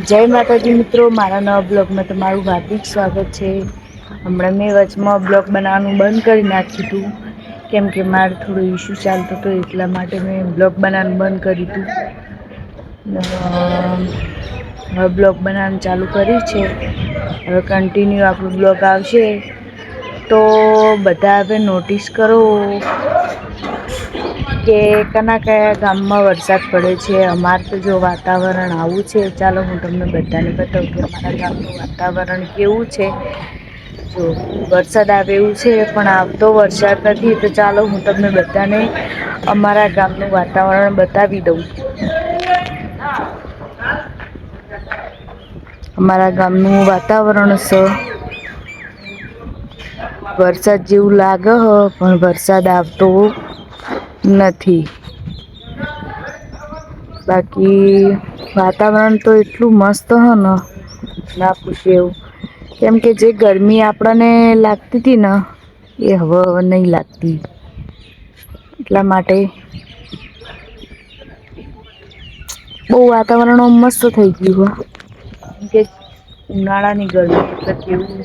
જય માતાજી મિત્રો, મારા નવા બ્લોગમાં તમારું હાર્દિક સ્વાગત છે. હમણાં મેં વચમાં બ્લોગ બનાવવાનું બંધ કરી નાખ્યું હતું. કેમ કે મારે થોડો ઈસ્યુ ચાલતો હતો એટલા માટે મેં બ્લોગ બનાવવાનું બંધ કર્યું હતું. હવે બ્લોગ બનાવવાનું ચાલુ કર્યું છે. હવે કન્ટિન્યુ આપણું બ્લોગ આવશે. તો બધા હવે નોટિસ કરો કે કના કયા ગામમાં વરસાદ પડે છે. અમારે તો જો વાતાવરણ આવું છે. ચાલો હું તમને બધાને બતાવું કે અમારા ગામનું વાતાવરણ કેવું છે. જો વરસાદ આવે એવું છે પણ આવતો વરસાદ નથી. તો ચાલો હું તમને બધાને અમારા ગામનું વાતાવરણ બતાવી દઉં. અમારા ગામનું વાતાવરણ વરસાદ જેવું લાગે હ પણ વરસાદ આવતો નથી. બાકી વાતાવરણ તો એટલું મસ્ત હ ને ના પૂછો એવું. કેમ કે જે ગરમી આપણને લાગતી હતી ને એ હવે નહી લાગતી. એટલા માટે બહુ વાતાવરણ મસ્ત થઈ ગયું હ. કે ઉનાળાની ગરમી એટલે કેવું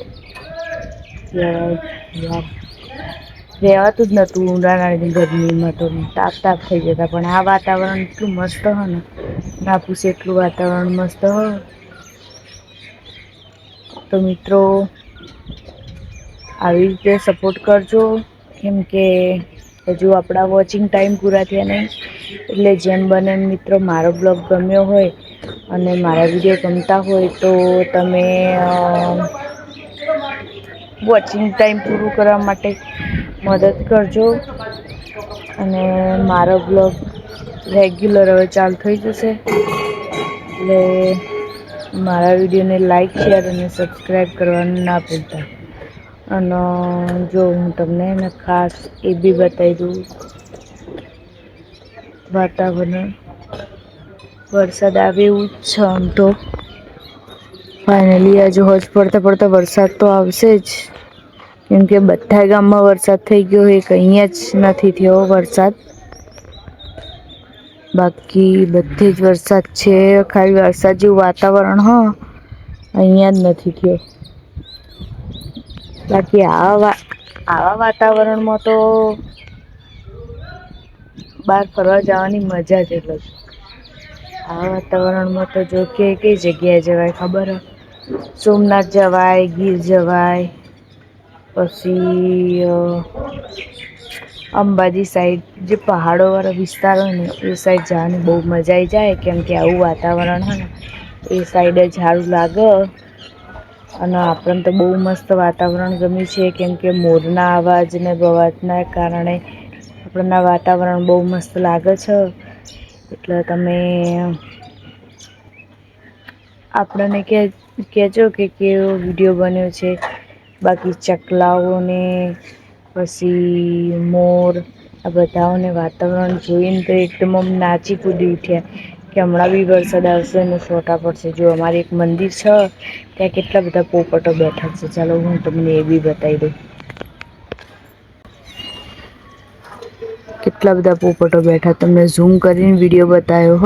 રેવાતું જ નતું ઉનાળાની ગરમીમાં તો તાપ થઈ જતા. પણ આ વાતાવરણ એટલું મસ્ત હ ને ના પૂછો એટલું વાતાવરણ મસ્ત હ. તો મિત્રો આવી રીતે સપોર્ટ કરજો. કેમ કે હજુ આપણા વોચિંગ ટાઈમ પૂરા થયા નહીં. એટલે જેમ બને એમ મિત્રો મારો બ્લોગ ગમ્યો હોય અને મારા વિડીયો ગમતા હોય તો તમે વોચિંગ ટાઈમ પૂરું કરવા માટે મદદ કરજો. અને મારો બ્લોગ રેગ્યુલર હવે ચાલુ થઈ જશે. એટલે મારા વિડીયોને લાઈક, શેર અને સબસ્ક્રાઈબ કરવાનું ના ભૂલતા. અને જો હું તમને ખાસ એ બી બતાવી દઉં વાતાવરણ વરસાદ આવે એવું જ છે આમ તો. ફાઈનલી આજે હોજ પડતા પડતા વરસાદ તો આવશે જ. કેમ કે બધા ગામમાં વરસાદ થઈ ગયો. એક અહીંયા જ નથી થયો વરસાદ. બાકી બધે જ વરસાદ છે. ખાલી વરસાદ જેવું વાતાવરણ હ અહીંયા જ નથી થયો. બાકી આવા વાતાવરણમાં તો બહાર ફરવા જવાની મજા જ અલગ. આ વાતાવરણમાં તો જો કઈ જગ્યાએ જવાય ખબર હ. સોમનાથ જવાય, ગીર જવાય. પછી અંબાજી સાઈડ જે પહાડો વાળા વિસ્તાર હોય ને એ સાઈડ જવાની બહુ મજા આવી જાય. કેમ કે આવું વાતાવરણ હોય ને એ સાઈડ જ હારું લાગે. અને આપણને તો બહુ મસ્ત વાતાવરણ ગમ્યું છે. કેમ કે મોરના અવાજને બવાજના કારણે આપણને વાતાવરણ બહુ મસ્ત લાગે છે. એટલે તમે આપણને કહેજો કે કેવો વિડીયો બન્યો છે. બાકી ચકલાઓને પછી મોર આ બધાઓને વાતાવરણ જોઈને તો એકદમ નાચી કૂદી ઉઠ્યા. કે હમણાં બી વરસાદ આવશે અને છોટા પડશે. જો અમારે એક મંદિર છે ત્યાં કેટલા બધા પોપટો બેઠા છે. ચાલો હું તમને એ બી બતાવી દઉં. કેટલા બધા પોપટો બેઠા તમને ઝૂમ કરીને વિડીયો બતાવ્યો હ.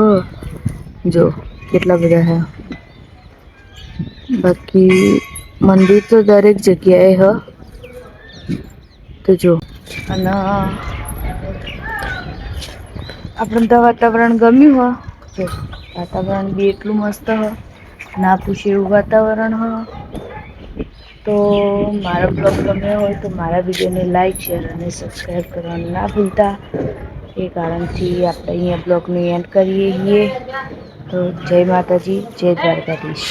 જો કેટલા બધા હે. બાકી મંદિર તો દરેક જગ્યાએ હ. તો જો અને આપણ તો વાતાવરણ ગમ્યું હો. જો વાતાવરણ બી એટલું મસ્ત હ. ના પૂછે એવું વાતાવરણ હ. તો મારો બ્લોગ ગમ્યો હોય તો મારા વિડીયોને લાઈક, શેર અને સબસ્ક્રાઈબ કરવાનું ના ભૂલતા. એ કારણથી આપણે અહીંયા બ્લોગને એન્ડ કરીએ છીએ. તો જય માતાજી, જય દ્વારકાધીશ.